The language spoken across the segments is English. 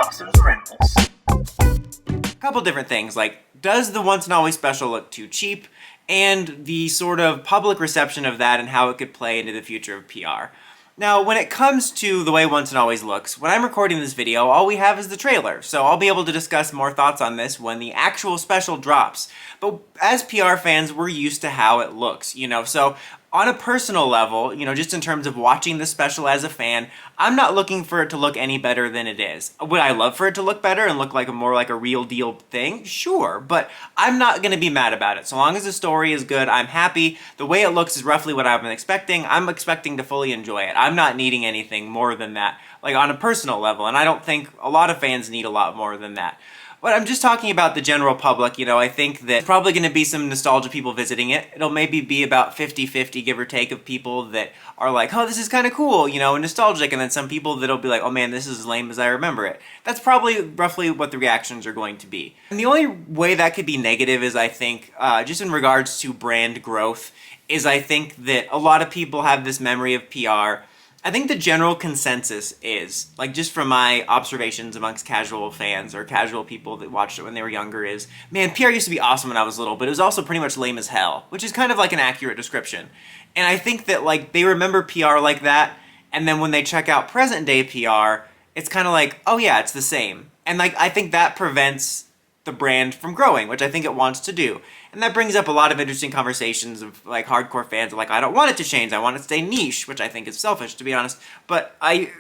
awesome sprinkles. A couple different things, like, does the Once and Always special look too cheap? And the sort of public reception of that and how it could play into the future of PR. Now, when it comes to the way Once and Always looks, when I'm recording this video, all we have is the trailer, so I'll be able to discuss more thoughts on this when the actual special drops. But as PR fans, we're used to how it looks, so on a personal level, just in terms of watching the special as a fan, I'm not looking for it to look any better than it is. Would I love for it to look better and look like more like a real deal thing? Sure, but I'm not going to be mad about it. So long as the story is good, I'm happy. The way it looks is roughly what I've been expecting. I'm expecting to fully enjoy it. I'm not needing anything more than that, like on a personal level, and I don't think a lot of fans need a lot more than that. But I'm just talking about the general public, I think that probably going to be some nostalgia people visiting it. It'll maybe be about 50-50, give or take, of people that are like, oh, this is kind of cool, and nostalgic, and then some people that'll be like, oh man, this is as lame as I remember it. That's probably roughly what the reactions are going to be. And the only way that could be negative is, I think, just in regards to brand growth, is I think that a lot of people have this memory of PR. I think the general consensus is, like just from my observations amongst casual fans or casual people that watched it when they were younger, is, man, PR used to be awesome when I was little, but it was also pretty much lame as hell, which is kind of like an accurate description. And I think that like they remember PR like that, and then when they check out present day PR, it's kind of like, oh yeah, it's the same. And like I think that prevents the brand from growing, which I think it wants to do. And that brings up a lot of interesting conversations of like hardcore fans are like, I don't want it to change, I want it to stay niche, which I think is selfish, to be honest. But I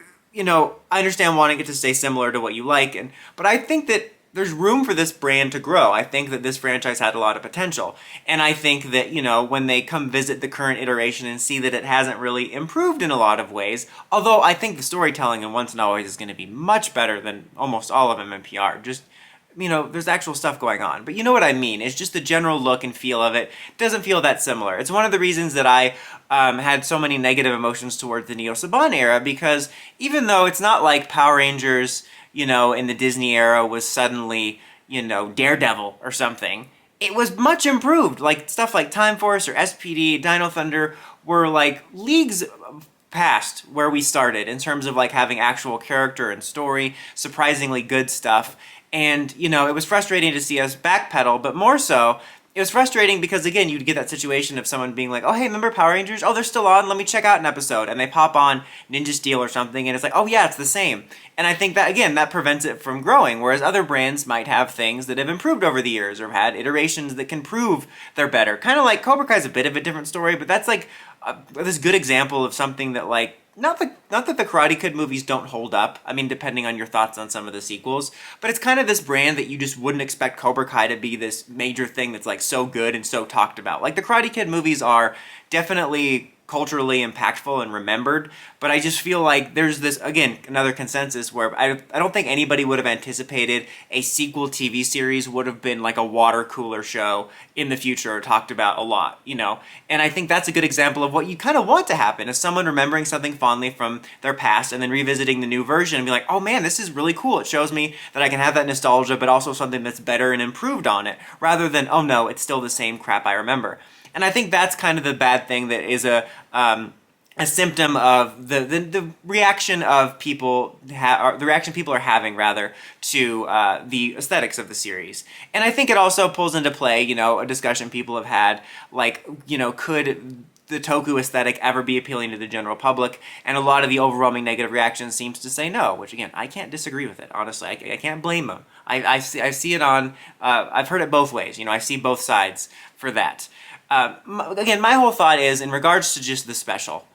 understand wanting it to stay similar to what you like, but I think that there's room for this brand to grow. I think that this franchise had a lot of potential. And I think that, when they come visit the current iteration and see that it hasn't really improved in a lot of ways, although I think the storytelling in Once and Always is going to be much better than almost all of mmpr, there's actual stuff going on. But you know what I mean. It's just the general look and feel of it doesn't feel that similar. It's one of the reasons that I had so many negative emotions towards the Neo Saban era, because even though it's not like Power Rangers, in the Disney era was suddenly, Daredevil or something, it was much improved. Like stuff like Time Force or SPD, Dino Thunder were like leagues past where we started in terms of like having actual character and story, surprisingly good stuff. And, it was frustrating to see us backpedal, but more so, it was frustrating because, again, you'd get that situation of someone being like, oh, hey, remember Power Rangers? Oh, they're still on, let me check out an episode. And they pop on Ninja Steel or something, and it's like, oh yeah, it's the same. And I think that, again, that prevents it from growing, whereas other brands might have things that have improved over the years or had iterations that can prove they're better. Kind of like Cobra Kai's a bit of a different story, but that's like this good example of something that, like, not that the Karate Kid movies don't hold up, I mean, depending on your thoughts on some of the sequels, but it's kind of this brand that you just wouldn't expect Cobra Kai to be this major thing that's like so good and so talked about. Like the Karate Kid movies are definitely culturally impactful and remembered, but I just feel like there's this, again, another consensus where I don't think anybody would have anticipated a sequel TV series would have been like a water cooler show in the future or talked about a lot, And I think that's a good example of what you kind of want to happen, is someone remembering something fondly from their past and then revisiting the new version and be like, oh man, this is really cool. It shows me that I can have that nostalgia, but also something that's better and improved on it, rather than, oh no, it's still the same crap I remember. And I think that's kind of the bad thing that is a symptom of the reaction of people, or the reaction people are having, rather, to the aesthetics of the series. And I think it also pulls into play, a discussion people have had, like, could the toku aesthetic ever be appealing to the general public? And a lot of the overwhelming negative reaction seems to say no, which, again, I can't disagree with it, honestly. I can't blame them. I see it on, I've heard it both ways, I see both sides for that. Again, my whole thought is, in regards to just the special,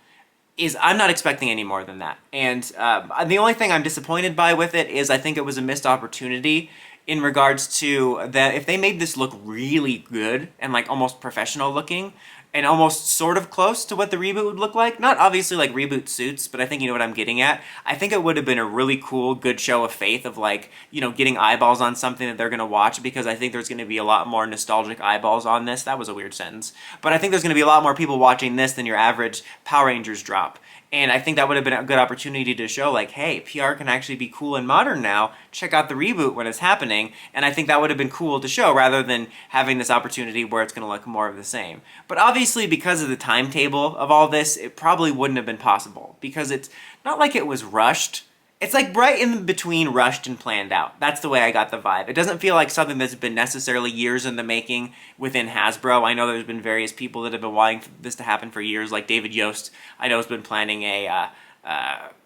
is I'm not expecting any more than that. And the only thing I'm disappointed by with it is I think it was a missed opportunity in regards to that if they made this look really good and like almost professional looking, and almost sort of close to what the reboot would look like. Not obviously like reboot suits, but I think you know what I'm getting at. I think it would have been a really cool, good show of faith of like, getting eyeballs on something that they're going to watch, because I think there's going to be a lot more nostalgic eyeballs on this. That was a weird sentence. But I think there's going to be a lot more people watching this than your average Power Rangers drop. And I think that would have been a good opportunity to show like, hey, PR can actually be cool and modern now. Check out the reboot when it's happening. And I think that would have been cool to show, rather than having this opportunity where it's going to look more of the same. But obviously, because of the timetable of all this, it probably wouldn't have been possible, because it's not like it was rushed. It's like right in between rushed and planned out. That's the way I got the vibe. It doesn't feel like something that's been necessarily years in the making within Hasbro. I know there's been various people that have been wanting this to happen for years, like David Yost, I know has been planning a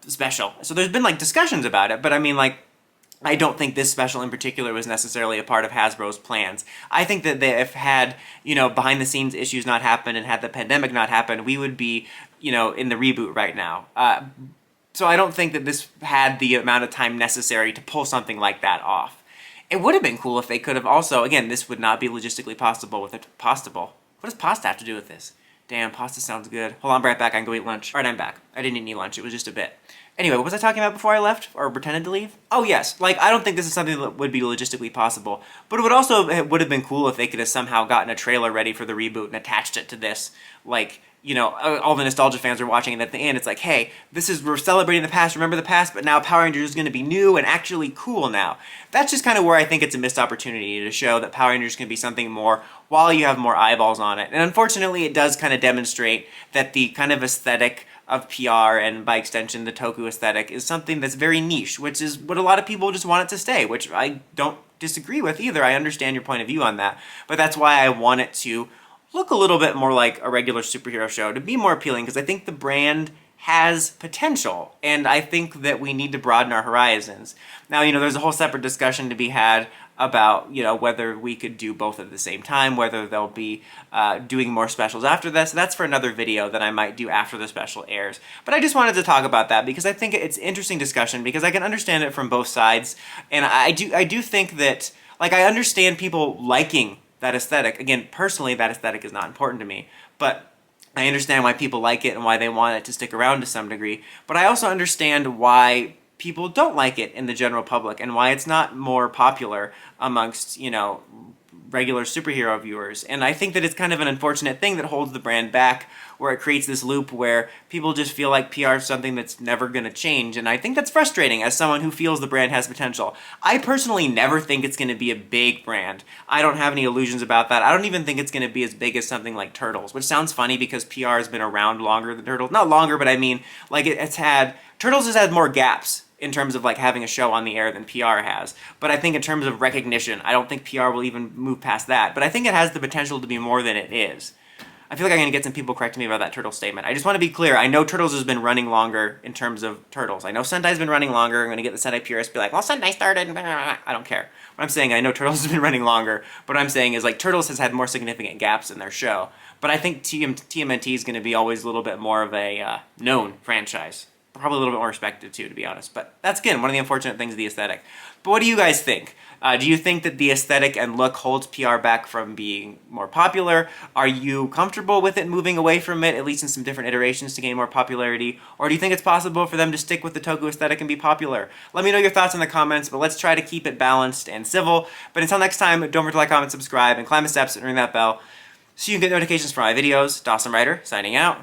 special. So there's been like discussions about it, but I mean, like, I don't think this special in particular was necessarily a part of Hasbro's plans. I think that if had, behind the scenes issues not happened and had the pandemic not happened, we would be, in the reboot right now. So I don't think that this had the amount of time necessary to pull something like that off. It would have been cool if they could have also, again, this would not be logistically possible with a pasta bowl. What does pasta have to do with this? Damn, pasta sounds good. Hold on, I'll be right back. I can go eat lunch. All right, I'm back. I didn't eat any lunch. It was just a bit. Anyway, what was I talking about before I left, or pretended to leave? Oh yes, like, I don't think this is something that would be logistically possible, but it would have been cool if they could have somehow gotten a trailer ready for the reboot and attached it to this, like, all the nostalgia fans are watching, and at the end it's like, hey, we're celebrating the past, remember the past, but now Power Rangers is going to be new and actually cool now. That's just kind of where I think it's a missed opportunity to show that Power Rangers can be something more while you have more eyeballs on it. And unfortunately, it does kind of demonstrate that the kind of aesthetic of PR, and by extension the toku aesthetic, is something that's very niche, which is what a lot of people just want it to stay, which I don't disagree with either. I understand your point of view on that, but that's why I want it to look a little bit more like a regular superhero show, to be more appealing, because I think the brand has potential, and I think that we need to broaden our horizons. Now, there's a whole separate discussion to be had about, whether we could do both at the same time, whether they'll be doing more specials after this. That's for another video that I might do after the special airs. But I just wanted to talk about that because I think it's interesting discussion, because I can understand it from both sides, and I do think that, like, I understand people liking that aesthetic. Again, personally, that aesthetic is not important to me, but I understand why people like it and why they want it to stick around to some degree. But I also understand why people don't like it in the general public, and why it's not more popular amongst, regular superhero viewers. And I think that it's kind of an unfortunate thing that holds the brand back, where it creates this loop where people just feel like PR is something that's never going to change. And I think that's frustrating as someone who feels the brand has potential. I personally never think it's going to be a big brand. I don't have any illusions about that. I don't even think it's going to be as big as something like Turtles, which sounds funny because PR has been around longer than Turtles. Not longer, but I mean, like, Turtles has had more gaps in terms of, like, having a show on the air than PR has. But I think in terms of recognition, I don't think PR will even move past that. But I think it has the potential to be more than it is. I feel like I'm going to get some people correcting me about that Turtles statement. I just want to be clear. I know Turtles has been running longer in terms of Turtles. I know Sendai's been running longer. I'm going to get the Sendai purists be like, well, Sendai started. I don't care. What I'm saying, I know Turtles has been running longer. What I'm saying is, like, Turtles has had more significant gaps in their show. But I think TMNT is going to be always a little bit more of a known franchise. Probably a little bit more respected too, to be honest. But that's, again, one of the unfortunate things of the aesthetic. But what do you guys think? Do you think that the aesthetic and look holds PR back from being more popular? Are you comfortable with it moving away from it, at least in some different iterations, to gain more popularity? Or do you think it's possible for them to stick with the toku aesthetic and be popular? Let me know your thoughts in the comments, but let's try to keep it balanced and civil. But until next time, don't forget to like, comment, subscribe, and climb the steps and ring that bell so you can get notifications for my videos. Dawson Ryder, signing out.